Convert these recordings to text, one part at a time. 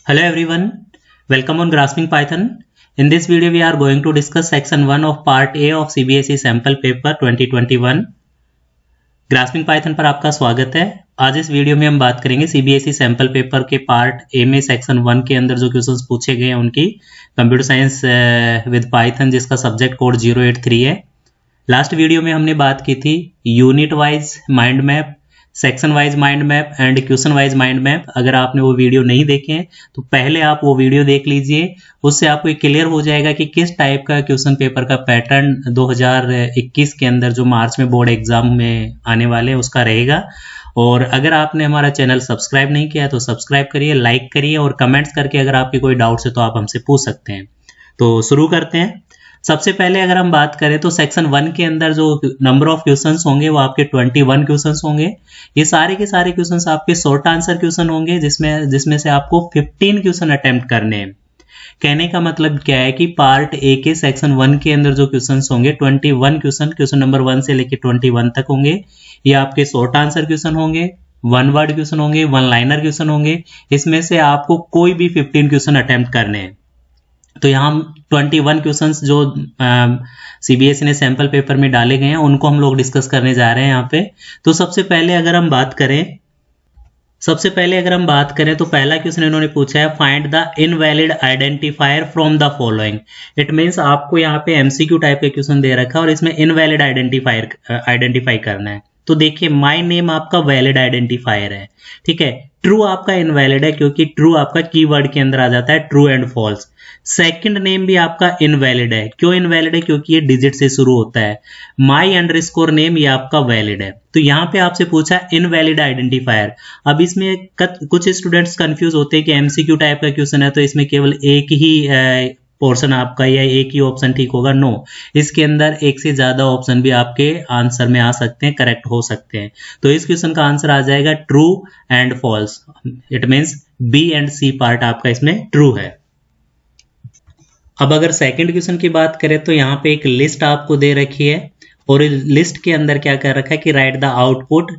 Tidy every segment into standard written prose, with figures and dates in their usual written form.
Hello everyone, welcome on Grasping Python. In this video we are going to discuss section 1 of part A of CBSE sample paper 2021. Grasping Python पर आपका स्वागत है। आज इस video में हम बात करेंगे CBSE सैंपल पेपर के पार्ट ए में सेक्शन 1 के अंदर जो क्वेश्चंस पूछे गए हैं उनकी कंप्यूटर साइंस विद पाइथन जिसका सब्जेक्ट कोड 083 है। लास्ट वीडियो में हमने बात की थी unit wise mind map, section wise mind map and question wise mind map. अगर आपने वो वीडियो नहीं देखे हैं तो पहले आप वो वीडियो देख लीजिए, उससे आपको एक क्लियर हो जाएगा कि किस टाइप का क्वेश्चन पेपर का पैटर्न 2021 के अंदर जो मार्च में बोर्ड एग्जाम में आने वाले हैं उसका रहेगा। और अगर आपने हमारा चैनल सब्सक्राइब नहीं किया तो सब्सक्राइब करिए, लाइक करिए और कमेंट्स करके अगर आपके कोई डाउट्स है तो आप हमसे पूछ सकते हैं। तो शुरू करते हैं। सबसे पहले अगर हम बात करें तो सेक्शन 1 के अंदर जो नंबर ऑफ क्वेश्चंस होंगे वो आपके 21 क्वेश्चंस होंगे। ये सारे के सारे क्वेश्चंस आपके शॉर्ट आंसर क्वेश्चन होंगे जिसमें से आपको 15 क्वेश्चन अटेम्प्ट करने हैं। कहने का मतलब क्या है कि पार्ट ए के सेक्शन 1 के अंदर जो क्वेश्चंस होंगे 21 क्वेश्चन नंबर 1 से लेकर 21 तक होंगे। ये आपके शॉर्ट आंसर क्वेश्चन होंगे, वन वर्ड क्वेश्चन होंगे, वन लाइनर क्वेश्चन होंगे। इसमें से आपको कोई भी 15 क्वेश्चन अटेम्प्ट करने हैं। तो यहाँ 21 क्वेश्चंस जो सीबीएसई ने सैंपल पेपर में डाले गए हैं उनको हम लोग डिस्कस करने जा रहे हैं यहाँ पे। तो सबसे पहले अगर हम बात करें तो पहला क्वेश्चन इन्होंने पूछा है find the invalid identifier from the following. It means आपको यहाँ पे एमसीक्यू टाइप का क्वेश्चन दे रखा है और इसमें इनवैलिड आइडेंटिफाई करना है। तो देखिए माय नेम आपका वैलिड आइडेंटिफायर है, ठीक है। ट्रू आपका इनवैलिड है क्योंकि ट्रू आपका कीवर्ड के अंदर आ जाता है, true and false. Second name भी आपका इनवैलिड है। क्यों इनवैलिड है? क्योंकि ये डिजिट से शुरू होता है। माई अंडरस्कोर नेम ये आपका वैलिड है। तो यहाँ पे आपसे पूछा इनवैलिड आइडेंटिफायर। अब इसमें कुछ स्टूडेंट्स कंफ्यूज होते हैं कि एमसीक्यू टाइप का क्वेश्चन है तो इसमें केवल एक ही पोर्शन आपका या एक ही ऑप्शन ठीक होगा। नो, इसके अंदर एक से ज्यादा ऑप्शन भी आपके आंसर में आ सकते हैं, करेक्ट हो सकते हैं। तो इस क्वेश्चन का आंसर आ जाएगा true and false. It means B and C part आपका इसमें ट्रू है। अब अगर सेकंड क्वेश्चन की बात करें तो यहाँ पे एक लिस्ट आपको दे रखी है और इस लिस्ट के अंदर क्या कर रखा है कि right the output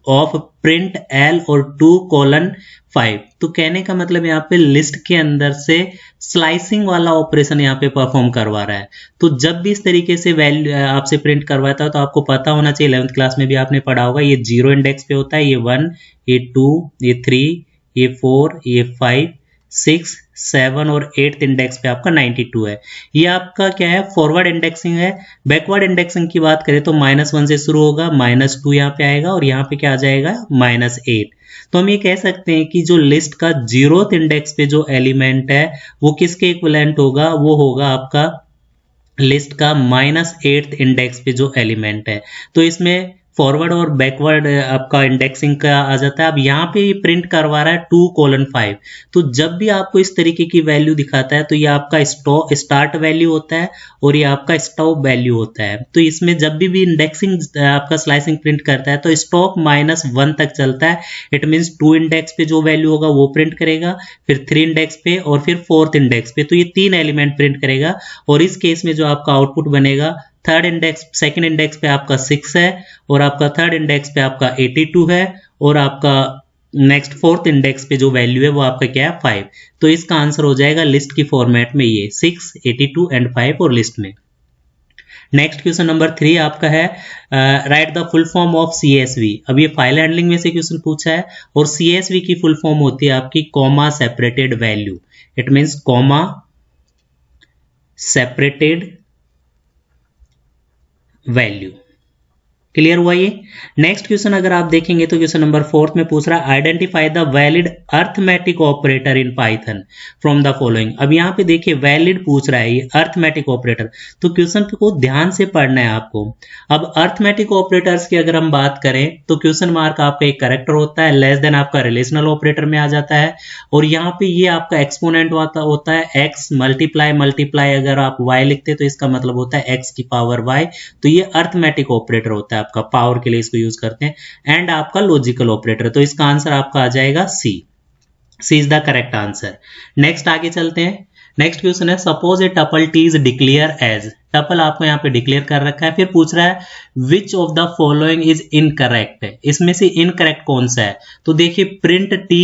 of print L और 2:5। तो कहने का मतलब यहाँ पे लिस्ट के अंदर से स्लाइसिंग वाला ऑपरेशन यहाँ पे परफॉर्म करवा रहा है। तो जब भी इस तरीके से वैल्यू आपसे प्रिंट करवाता है तो आपको पता होना चाहिए, 11th क्लास में भी आपने पढ़ा होगा, ये 0 इंडेक्स पे होता है, ये 1, ये 2, ये 3, ये 4, ये 5, 6, 7 और 8th इंडेक्स पे आपका 92 है। ये आपका क्या है? फॉरवर्ड इंडेक्सिंग है। बैकवर्ड इंडेक्सिंग की बात करें तो -1 से शुरू होगा, -2 यहाँ पे आएगा और यहाँ पे क्या आ जाएगा? -8। तो हम ये कह सकते हैं कि जो लिस्ट का 0th इंडेक्स पे जो एलिमेंट है वो किसके इक्विवेलेंट होगा? वो होगा आपका लिस्ट का -8th इंडेक्स पे जो एलिमेंट है। तो इसमें फॉरवर्ड और बैकवर्ड आपका इंडेक्सिंग का आ जाता है। अब यहाँ पे ये प्रिंट करवा रहा है 2:5। तो जब भी आपको इस तरीके की वैल्यू दिखाता है तो ये आपका स्टार्ट वैल्यू होता है और ये आपका स्टॉप वैल्यू होता है। तो इसमें जब भी इंडेक्सिंग आपका स्लाइसिंग प्रिंट करता है तो स्टॉप -1 तक चलता है। इट मीन्स 2 इंडेक्स पे जो वैल्यू होगा वो प्रिंट करेगा, फिर 3 इंडेक्स पे और फिर 4th इंडेक्स पे। तो ये 3 एलिमेंट प्रिंट करेगा और इस केस में जो आपका आउटपुट बनेगा सेकंड इंडेक्स पे आपका 6 है और आपका थर्ड इंडेक्स पे आपका 82 है और आपका नेक्स्ट 4th इंडेक्स पे जो वैल्यू है वो आपका क्या है? 5। तो इसका आंसर हो जाएगा लिस्ट की फॉर्मेट में ये 6, 82 एंड 5 और लिस्ट में। नेक्स्ट क्वेश्चन नंबर 3 आपका है right the full form of CSV। अब ये फाइल हैंडलिंग में से क्वेश्चन पूछा है और CSV की फुल फॉर्म होती है आपकी comma separated value. It means comma separated value. Clear हुआ ये? नेक्स्ट क्वेश्चन अगर आप देखेंगे तो क्वेश्चन नंबर 4 में पूछ रहा है identify the valid arithmetic operator in Python from the following. अब यहाँ पे देखिए वैलिड पूछ रहा है ये अर्थमेटिक ऑपरेटर, तो क्वेश्चन को ध्यान से पढ़ना है आपको। अब अर्थमेटिक ऑपरेटर्स की अगर हम बात करें तो क्वेश्चन मार्क आपका एक करेक्टर होता है, लेस देन आपका रिलेशनल ऑपरेटर में आ जाता है और यहाँ पे ये आपका एक्सपोनेंट होता है x मल्टीप्लाई अगर आप y लिखते तो इसका मतलब होता है x की पावर y। तो ये अर्थमेटिक ऑपरेटर होता है, आपका पावर के लिए इसको यूज करते हैं। एंड आपका लॉजिकल ऑपरेटर, तो इसका आंसर आपका आ जाएगा C is the correct answer. Next आगे चलते हैं। नेक्स्ट क्वेश्चन है suppose a tuple T is declare as. Tuple आपको यहाँ पे डिक्लेयर कर रखा है। फिर पूछ रहा है which of the following is incorrect, इसमें से इनकरेक्ट कौन सा है। तो देखिए प्रिंट टी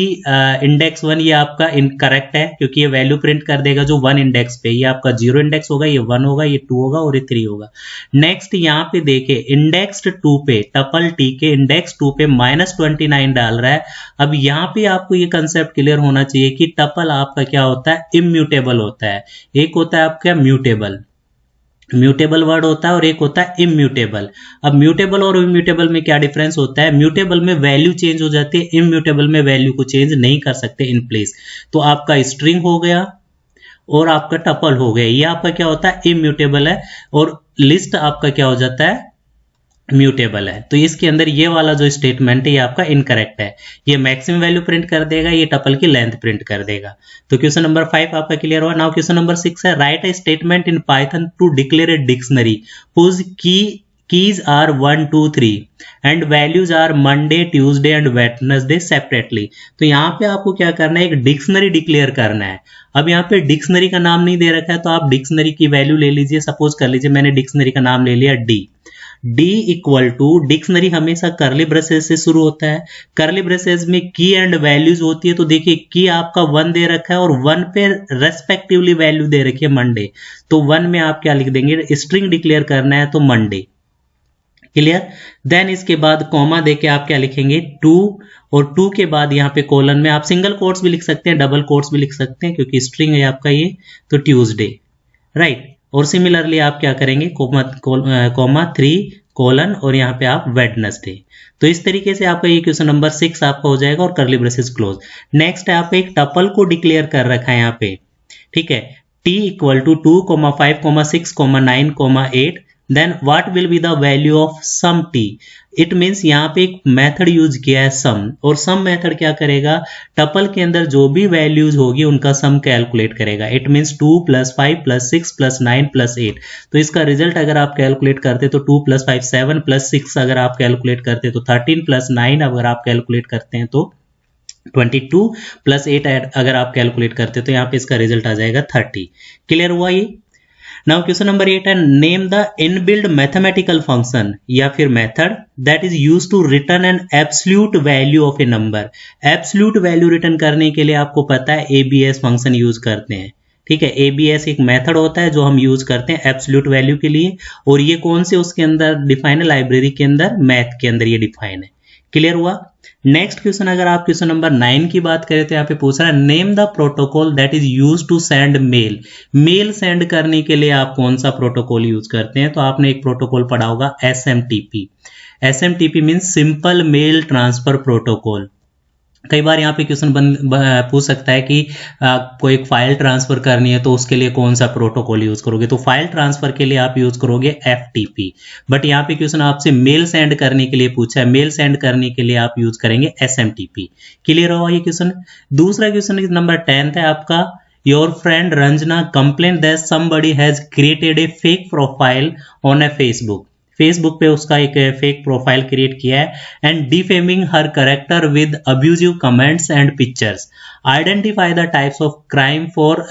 इंडेक्स 1 ये आपका इनकरेक्ट है, क्योंकि ये वैल्यू प्रिंट कर देगा जो 1 इंडेक्स पे, ये आपका 0 इंडेक्स होगा, ये 1 होगा, ये 2 होगा और ये 3 होगा। नेक्स्ट यहाँ पे देखिए इंडेक्स 2 पे, टपल टी के इंडेक्स 2 पे -29 डाल रहा है। अब यहाँ पे आपको ये कंसेप्ट क्लियर होना चाहिए कि टपल आपका क्या होता है, इम्यूटेबल होता है। एक होता है आपका म्यूटेबल, म्यूटेबल वर्ड होता है, और एक होता है इम्यूटेबल। अब म्यूटेबल और इम्यूटेबल में क्या डिफरेंस होता है, म्यूटेबल में वैल्यू चेंज हो जाती है, इम्यूटेबल में वैल्यू को चेंज नहीं कर सकते इन प्लेस। तो आपका स्ट्रिंग हो गया और आपका टपल हो गया, ये आपका क्या होता है, इम्यूटेबल है, और लिस्ट आपका क्या हो जाता है, म्यूटेबल है। तो इसके अंदर ये वाला जो स्टेटमेंट है ये आपका इनकरेक्ट है, ये मैक्सिमम वैल्यू प्रिंट कर देगा, ये टपल की लेंथ प्रिंट कर देगा। तो क्वेश्चन नंबर 5 आपका क्लियर हुआ। नाउ क्वेश्चन नंबर 6 है write a statement in Python to declare a dictionary whose keys are 1 2 3 and values are Monday, Tuesday and Wednesday separately। तो यहाँ पे आपको क्या करना है, एक डिक्शनरी डिक्लेयर करना है। अब यहाँ पे डिक्शनरी का नाम नहीं दे रखा है, तो आप डिक्शनरी की वैल्यू ले लीजिए। सपोज कर लीजिए मैंने डिक्शनरी का नाम ले लिया डी इक्वल टू, डिक्शनरी हमेशा करली ब्रेसेस से शुरू होता है, करली ब्रेसेस में की एंड वैल्यूज होती है। तो देखिए की आपका 1 दे रखा है और 1 पे रेस्पेक्टिवली वैल्यू दे रखी है मंडे, तो 1 में आप क्या लिख देंगे, स्ट्रिंग डिक्लेयर करना है तो मंडे, क्लियर। देन इसके बाद कॉमा देके आप क्या लिखेंगे 2, और 2 के बाद यहाँ पे कोलन में आप सिंगल कोट्स भी लिख सकते हैं, डबल कोट्स भी लिख सकते हैं, क्योंकि स्ट्रिंग है आपका ये, तो ट्यूसडे, राइट। और सिमिलरली आप क्या करेंगे कोमा 3 कोलन और यहाँ पे आप वेडनेसडे। तो इस तरीके से आपका ये क्वेश्चन नंबर 6 आपका हो जाएगा और करली ब्रेसेस क्लोज। नेक्स्ट है आपका एक टपल को डिक्लेयर कर रखा है यहाँ पे, ठीक है, t इक्वल टू 2, 5, 6, 9, 8, then what will be the value of sum t। It means यहाँ पे एक मेथड यूज किया है सम, और सम मेथड क्या करेगा, टपल के अंदर जो भी वैल्यूज होगी उनका सम कैलकुलेट करेगा। It means 2 + 5 + 6 + 9 + 8। तो इसका रिजल्ट अगर आप कैलकुलेट करते तो 2 + 5 7 + 6 अगर आप कैलकुलेट करते तो 13 + 9 अगर आप कैलकुलेट करते हैं तो 22 + 8 अगर आप कैलकुलेट करते तो यहाँ पे इसका रिजल्ट आ जाएगा 30। क्लियर हुआ ये। नाउ क्वेश्चन नंबर 8 है name the inbuilt mathematical function या फिर method that is used to return an absolute value of a number. Absolute value return करने के लिए आपको पता है एबीएस फंक्शन यूज करते हैं, ठीक है। एबीएस एक मेथड होता है जो हम यूज करते हैं एब्सोल्यूट वैल्यू के लिए, और ये कौन से उसके अंदर डिफाइन है, लाइब्रेरी के अंदर, मैथ के अंदर ये डिफाइन है। क्लियर हुआ। नेक्स्ट क्वेश्चन अगर आप क्वेश्चन नंबर 9 की बात करें तो यहाँ पे पूछ रहा है name the protocol that is use to send mail. Mail send करने के लिए आप कौन सा प्रोटोकॉल यूज करते हैं, तो आपने एक प्रोटोकॉल पढ़ा होगा SMTP। SMTP means simple mail transfer protocol. कई बार यहाँ पे क्वेश्चन पूछ सकता है कि कोई एक फाइल ट्रांसफर करनी है तो उसके लिए कौन सा प्रोटोकॉल यूज करोगे, तो फाइल ट्रांसफर के लिए आप यूज करोगे FTP। बट यहाँ पे क्वेश्चन आपसे मेल सेंड करने के लिए पूछा है, मेल सेंड करने के लिए आप यूज करेंगे SMTP। क्लियर हुआ ये क्वेश्चन। दूसरा क्वेश्चन नंबर 10 है आपका your friend Ranjana complain that somebody has created a fake profile on A Facebook. Facebook पे उसका एक फेक प्रोफाइल क्रिएट किया है and defaming her character with abusive comments and pictures. Identify the types of crime for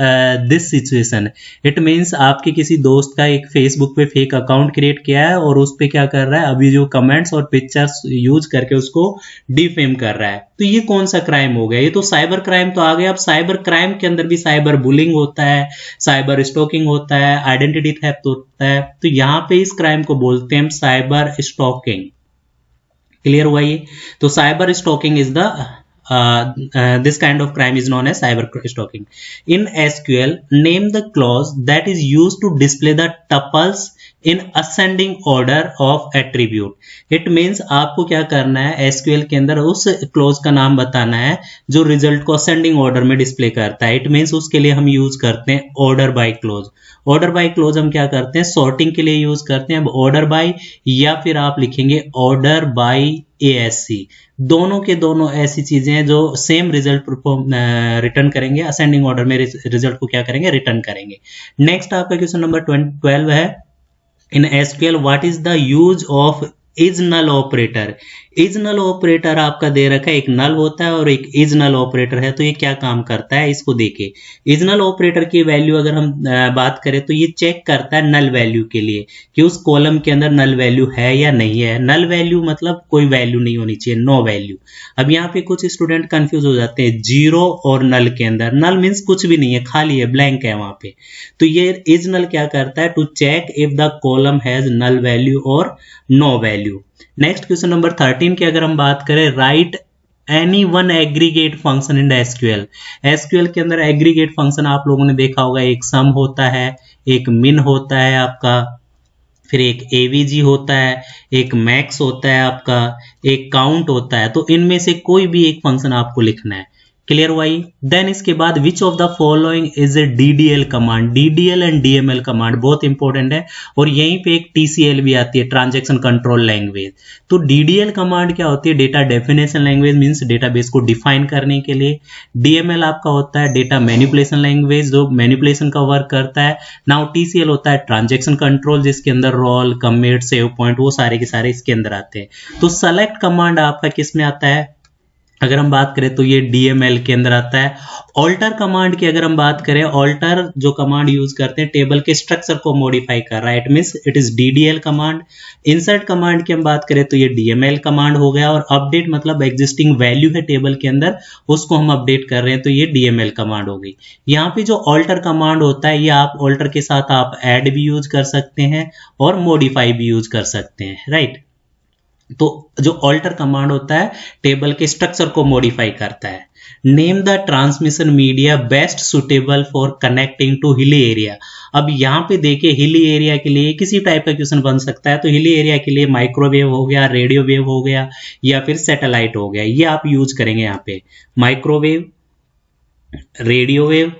this situation. It means आपके किसी दोस्त का एक फेसबुक पे फेक अकाउंट क्रिएट किया है और उस पे क्या कर रहा है, अब्यूजिव कमेंट्स और पिक्चर्स यूज करके उसको डिफेम कर रहा है। तो ये कौन सा क्राइम हो गया, ये तो साइबर क्राइम तो आ गया। अब साइबर क्राइम के अंदर भी साइबर बुलिंग होता है, साइबर स्टॉकिंग होता है, आइडेंटिटी थेफ्ट होता है। तो यहाँ पे इस क्राइम को बोलते हैं साइबर स्टॉकिंग। क्लियर हुआ ये। तो cyber stalking is the this kind of crime is known as cyber stalking. In SQL, name the clause that is used to display the tuples in ascending order of attribute. It means आपको क्या करना है, SQL के अंदर उस clause का नाम बताना है जो रिजल्ट को असेंडिंग ऑर्डर में डिस्प्ले करता है। इट मीन्स उसके लिए हम यूज करते हैं order by clause. Order by clause हम क्या करते हैं, सॉर्टिंग के लिए यूज करते हैं। अब ऑर्डर बाय या फिर आप लिखेंगे ऑर्डर बाय ASC, दोनों के दोनों ऐसी चीजें हैं जो सेम रिजल्ट रिटर्न करेंगे, असेंडिंग ऑर्डर में रिजल्ट को क्या करेंगे, रिटर्न करेंगे। नेक्स्ट आपका क्वेश्चन नंबर 12 है in SQL what is the use of is null operator. Is null operator आपका दे रखा है, एक नल होता है और एक इज नल ऑपरेटर है। तो ये क्या काम करता है इसको देखिए। इज नल ऑपरेटर की वैल्यू अगर हम बात करें तो ये चेक करता है नल वैल्यू के लिए कि उस कॉलम के अंदर नल वैल्यू है या नहीं है। नल वैल्यू मतलब कोई वैल्यू नहीं होनी चाहिए, नो वैल्यू। अब यहाँ पे कुछ स्टूडेंट कंफ्यूज हो जाते हैं जीरो और नल के अंदर। नल मीन्स कुछ भी नहीं है, खाली है, ब्लैंक है वहां पे। तो ये इज नल क्या करता है, to check if the column has null value और no value. Next question number 13 की अगर हम बात करें, write any one aggregate function in SQL. SQL के अंदर एग्रीगेट फंक्शन आप लोगों ने देखा होगा, एक सम होता है, एक मिन होता है आपका, फिर एक एवीजी होता है, एक मैक्स होता है आपका, एक काउंट होता है। तो इनमें से कोई भी एक फंक्शन आपको लिखना है। क्लियर हुआ ये? देन इसके बाद which of the following is a DDL command. DDL and DML command बहुत इंपॉर्टेंट है। और यहीं पे एक टीसीएल भी आती है, ट्रांजैक्शन कंट्रोल लैंग्वेज। तो डीडीएल कमांड क्या होती है, data definition language, means database को डिफाइन करने के लिए। डीएमएल आपका होता है डेटा मैनिपुलेशन लैंग्वेज, जो मैनिपुलेशन का वर्क करता है। नाउ टीसीएल होता है ट्रांजैक्शन कंट्रोल, जिसके अंदर रोल, कमिट, सेव पॉइंट, वो सारे के सारे इसके अंदर आते हैं। तो सेलेक्ट कमांड आपका किस में आता है, अगर हम बात करें तो ये डीएमएल के अंदर आता है। ऑल्टर कमांड की अगर हम बात करें, ऑल्टर जो कमांड यूज करते हैं टेबल के स्ट्रक्चर को मॉडिफाई कर रहा है, it means it is DDL command. Insert command की हम बात करें तो ये डीएमएल कमांड हो गया। और अपडेट मतलब एग्जिस्टिंग वैल्यू है टेबल के अंदर, उसको हम अपडेट कर रहे हैं, तो ये डीएमएल कमांड हो गई। यहाँ पे जो ऑल्टर कमांड होता है, ये आप ऑल्टर के साथ आप ऐड भी यूज कर सकते हैं और मॉडिफाई भी यूज कर सकते हैं, राइट। तो जो ऑल्टर कमांड होता है टेबल के स्ट्रक्चर को मॉडिफाई करता है। Name the transmission media best suitable for connecting to hilly area. अब यहाँ पे देखिए हिली एरिया के लिए किसी टाइप का क्वेश्चन बन सकता है। तो हिली एरिया के लिए माइक्रोवेव हो गया, रेडियो वेव हो गया, या फिर सैटेलाइट हो गया, ये आप यूज करेंगे यहाँ पे। माइक्रोवेव, रेडियो वेव,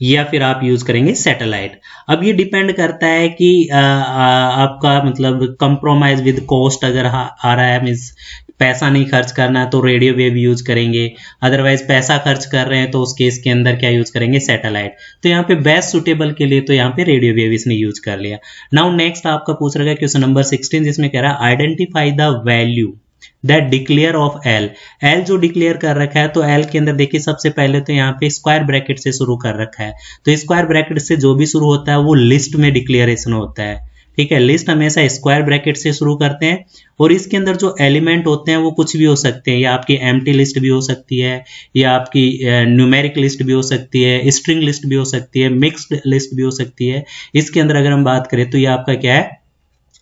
या फिर आप यूज करेंगे सैटेलाइट। अब ये डिपेंड करता है कि आपका मतलब कंप्रोमाइज विद कॉस्ट अगर आ रहा है, मीन्स पैसा नहीं खर्च करना है तो रेडियो वेव यूज करेंगे, अदरवाइज पैसा खर्च कर रहे हैं तो उस केस के अंदर क्या यूज करेंगे, सैटेलाइट। तो यहाँ पे बेस्ट सुटेबल के लिए तो यहाँ पे रेडियो वेव इसने यूज कर लिया। नाउ नेक्स्ट आपका पूछ रहा है क्वेश्चन नंबर 16, जिसमें कह रहा है identify the value that declare of L. L जो डिक्लेयर कर रखा है, तो एल के अंदर देखिए सबसे पहले तो यहाँ पे स्क्वायर ब्रैकेट से शुरू कर रखा है। तो स्क्वायर ब्रैकेट से जो भी शुरू होता है वो लिस्ट में डिक्लेरेशन होता है, ठीक है। लिस्ट हमेशा स्क्वायर ब्रैकेट से शुरू करते हैं। और इसके अंदर जो एलिमेंट होते हैं वो कुछ भी हो सकते हैं, या आपकी एम्प्टी लिस्ट भी हो सकती है, या आपकी न्यूमेरिक लिस्ट भी हो सकती है, स्ट्रिंग लिस्ट भी हो सकती है, मिक्स्ड लिस्ट भी हो सकती है। इसके अंदर अगर हम बात करें तो ये आपका क्या है,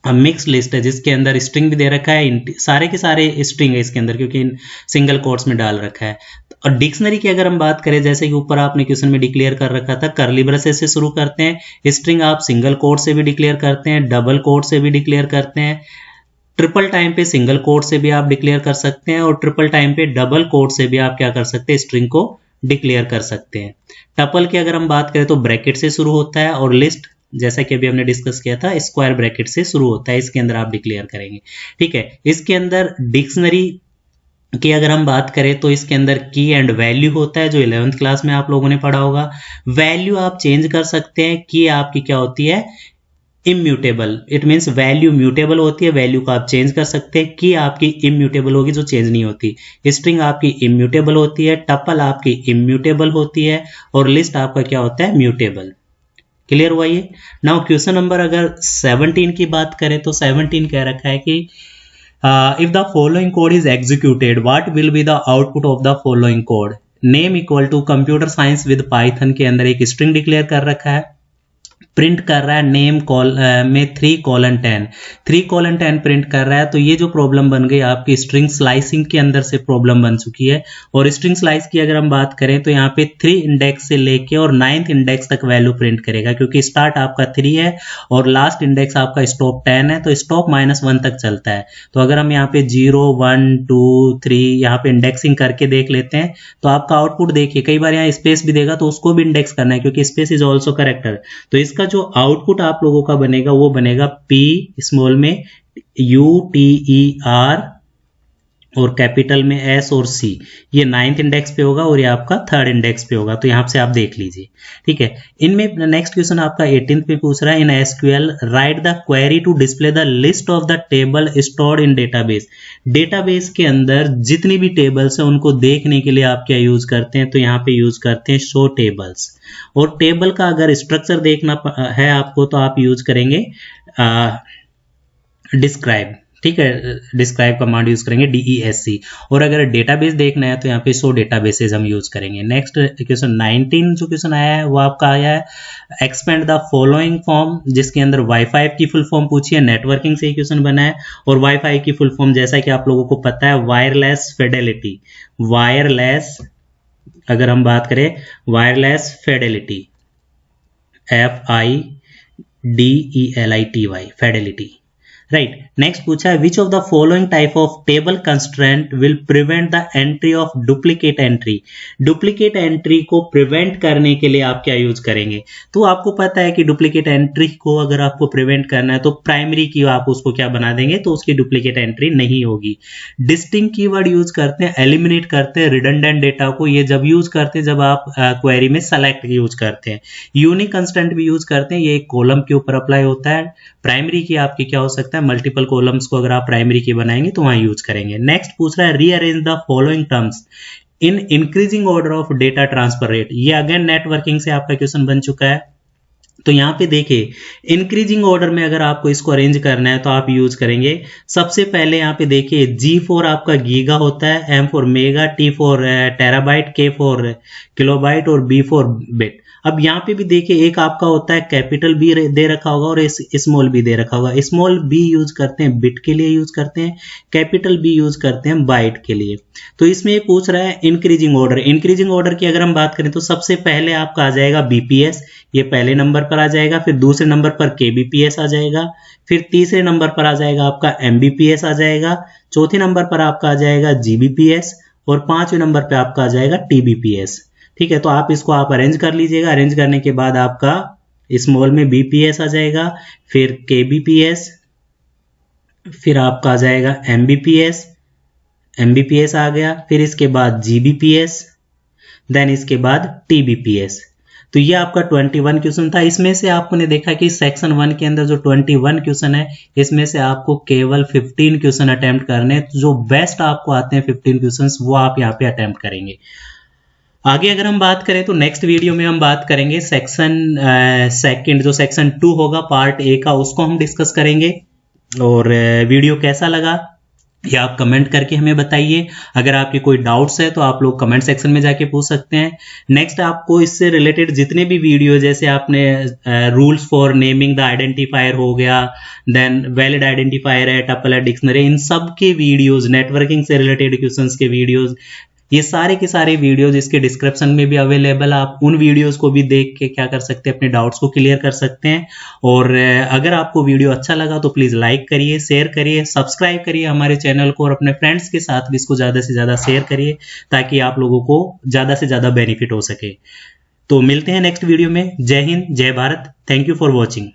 मिक्स लिस्ट है, जिसके अंदर स्ट्रिंग भी दे रखा है, सारे के सारे स्ट्रिंग है इसके अंदर, क्योंकि इन सिंगल कोट्स में डाल रखा है। और डिक्शनरी की अगर हम बात करें, जैसे कि ऊपर आपने क्वेश्चन में डिक्लेयर कर रखा था, कर्ली ब्रेसेस से शुरू करते हैं। स्ट्रिंग आप सिंगल कोट से भी डिक्लेयर करते हैं, डबल कोट से भी डिक्लेयर करते हैं, ट्रिपल टाइम पे सिंगल कोट से भी आप डिक्लेयर कर सकते हैं, और ट्रिपल टाइम पे डबल कोट से भी आप क्या कर सकते हैं, स्ट्रिंग को डिक्लेयर कर सकते हैं। टपल की अगर हम बात करें तो ब्रैकेट से शुरू होता है, और लिस्ट जैसा कि अभी हमने डिस्कस किया था स्क्वायर ब्रैकेट से शुरू होता है, इसके अंदर आप डिक्लेयर करेंगे, ठीक है। इसके अंदर डिक्शनरी की अगर हम बात करें तो इसके अंदर की एंड वैल्यू होता है, जो 11th क्लास में आप लोगों ने पढ़ा होगा। वैल्यू आप चेंज कर सकते हैं, की आपकी क्या होती है, immutable, it means value mutable होती है, वैल्यू को आप चेंज कर सकते हैं। की आपकी इम्यूटेबल होगी, जो चेंज नहीं होती। स्ट्रिंग आपकी इम्यूटेबल होती है, टपल आपकी इम्यूटेबल होती है, और लिस्ट आपका क्या होता है, म्यूटेबल। क्लियर हुआ ये? नाउ क्वेश्चन नंबर अगर 17 की बात करें तो 17 कह रखा है कि if the following code is executed what will be the output of the following code. Name equal to computer science with Python के अंदर एक स्ट्रिंग डिक्लेयर कर रखा है, प्रिंट कर रहा है नेम में 3:10, 3:10 प्रिंट कर रहा है। तो ये जो प्रॉब्लम बन गई आपकी स्ट्रिंग स्लाइसिंग के अंदर से प्रॉब्लम बन चुकी है। और स्ट्रिंग स्लाइस की अगर हम बात करें तो यहाँ पे 3 इंडेक्स से लेके और 9th इंडेक्स तक वैल्यू प्रिंट करेगा, क्योंकि स्टार्ट आपका 3 है और लास्ट इंडेक्स आपका स्टॉप 10 है, तो स्टॉप -1 तक चलता है। तो अगर हम यहाँ पे 0, 1, 2, 3 यहाँ पे इंडेक्सिंग करके देख लेते हैं तो आपका आउटपुट देखिए, कई बार यहाँ स्पेस भी देगा तो उसको भी इंडेक्स करना है, क्योंकि स्पेस इज ऑल्सो करेक्टर। तो इसका जो आउटपुट आप लोगों का बनेगा वो बनेगा P स्मॉल में UTER और कैपिटल में एस और सी, ये 9th इंडेक्स पे होगा और ये आपका 3rd इंडेक्स पे होगा, तो यहाँ से आप देख लीजिए। ठीक है, इनमें नेक्स्ट क्वेश्चन आपका 18th पे पूछ रहा है, in SQL write the query to display the list of the table stored in database. Database के अंदर जितनी भी टेबल्स हैं उनको देखने के लिए आप क्या यूज करते हैं, तो यहाँ पे यूज करते हैं शो टेबल्स। और टेबल का अगर स्ट्रक्चर देखना है आपको तो आप यूज करेंगे डिस्क्राइब। ठीक है, डिस्क्राइब कमांड यूज करेंगे DESC। और अगर डेटाबेस देखना है तो यहाँ पे शो डेटाबेसेस हम यूज करेंगे। नेक्स्ट क्वेश्चन 19 जो क्वेश्चन आया है वो आपका आया है एक्सपेंड द फॉलोइंग फॉर्म, जिसके अंदर वाईफाई की फुल फॉर्म पूछी है, नेटवर्किंग से क्वेश्चन बना है। और वाईफाई की फुल फॉर्म जैसा कि आप लोगों को पता है वायरलेस फिडेलिटी, वायरलेस अगर हम बात करें wireless Fidelity FIDELITY Fidelity, right. Next पूछा है which of the following type of table constraint will prevent the entry of duplicate entry. Duplicate entry को प्रिवेंट करने के लिए आप क्या यूज करेंगे, तो आपको पता है कि डुप्लीकेट एंट्री को अगर आपको प्रिवेंट करना है तो प्राइमरी की आप उसको क्या बना देंगे, तो उसकी डुप्लीकेट एंट्री नहीं होगी। डिस्टिंक्ट कीवर्ड यूज करते हैं, एलिमिनेट करते हैं रिडंडेंट डेटा को, ये जब यूज करते हैं जब आप क्वेरी में सेलेक्ट यूज करते हैं। यूनिक कंस्टेंट भी यूज करते हैं, ये एक कॉलम के ऊपर अप्लाई होता है। प्राइमरी की आपकी क्या हो सकता है, मल्टीपल कॉलम्स को अगर आप प्राइमरी की बनाएंगे तो वहां यूज करेंगे। नेक्स्ट पूछ रहा है rearrange the following terms in increasing order of data transfer rate. ये अगेन नेटवर्किंग से आपका क्वेश्चन बन चुका है। तो यहाँ पे देखिए इंक्रीजिंग ऑर्डर में अगर आपको इसको अरेंज करना है तो आप यूज करेंगे, सबसे पहले यहाँ पे देखिए G4 आपका गीगा होता है, M for mega, T for terabyte, K for kilobyte और B फॉर बिट। अब यहाँ पे भी देखिए एक आपका होता है कैपिटल बी दे रखा होगा और स्मॉल बी दे रखा होगा। स्मॉल बी यूज करते हैं बिट के लिए यूज करते हैं, कैपिटल बी यूज करते हैं बाइट के लिए। तो इसमें ये पूछ रहा है इंक्रीजिंग ऑर्डर। इंक्रीजिंग ऑर्डर की अगर हम बात करें तो सबसे पहले आपका आ जाएगा BPS, ये पहले नंबर पर आ जाएगा, फिर दूसरे नंबर पर KBPS आ जाएगा, फिर तीसरे नंबर पर आ जाएगा आपका MBPS आ जाएगा, चौथे नंबर पर आपका आ जाएगा GBPS और पांचवें नंबर पर आपका आ जाएगा TBPS। ठीक है, तो आप इसको आप अरेंज कर लीजिएगा। अरेंज करने के बाद आपका स्मॉल में BPS आ जाएगा, फिर KBPS, फिर आपका आ जाएगा MBPS आ गया, फिर इसके बाद GBPS, देन इसके बाद TBPS। तो ये आपका 21 क्वेश्चन था। इसमें से आपने देखा कि सेक्शन 1 के अंदर जो 21 क्वेश्चन है इसमें से आपको केवल 15 क्वेश्चन अटेम्प्ट करने, जो बेस्ट आपको आते हैं 15 क्वेश्चंस वो आप यहाँ पे अटेम्प्ट करेंगे। आगे अगर हम बात करें तो नेक्स्ट वीडियो में हम बात करेंगे सेक्शन सेकंड, जो सेक्शन 2 होगा पार्ट A का, उसको हम डिस्कस करेंगे। और वीडियो कैसा लगा ये आप कमेंट करके हमें बताइए। अगर आपके कोई डाउट्स है तो आप लोग कमेंट सेक्शन में जाके पूछ सकते हैं। नेक्स्ट आपको इससे रिलेटेड जितने भी वीडियो, जैसे आपने rules for naming the identifier हो गया, देन वैलिड आइडेंटिफायर है, टपल है, डिक्शनरी, इन सब के वीडियोज, नेटवर्किंग से रिलेटेड क्वेश्चंस के वीडियोज, ये सारे के सारे वीडियोज इसके डिस्क्रिप्शन में भी अवेलेबल है। आप उन वीडियोस को भी देख के क्या कर सकते हैं, अपने डाउट्स को क्लियर कर सकते हैं। और अगर आपको वीडियो अच्छा लगा तो प्लीज़ लाइक करिए, शेयर करिए, सब्सक्राइब करिए हमारे चैनल को और अपने फ्रेंड्स के साथ भी इसको ज़्यादा से ज़्यादा शेयर करिए ताकि आप लोगों को ज़्यादा से ज़्यादा बेनिफिट हो सके। तो मिलते हैं नेक्स्ट वीडियो में। जय हिंद, जय Bharat. Thank you for watching.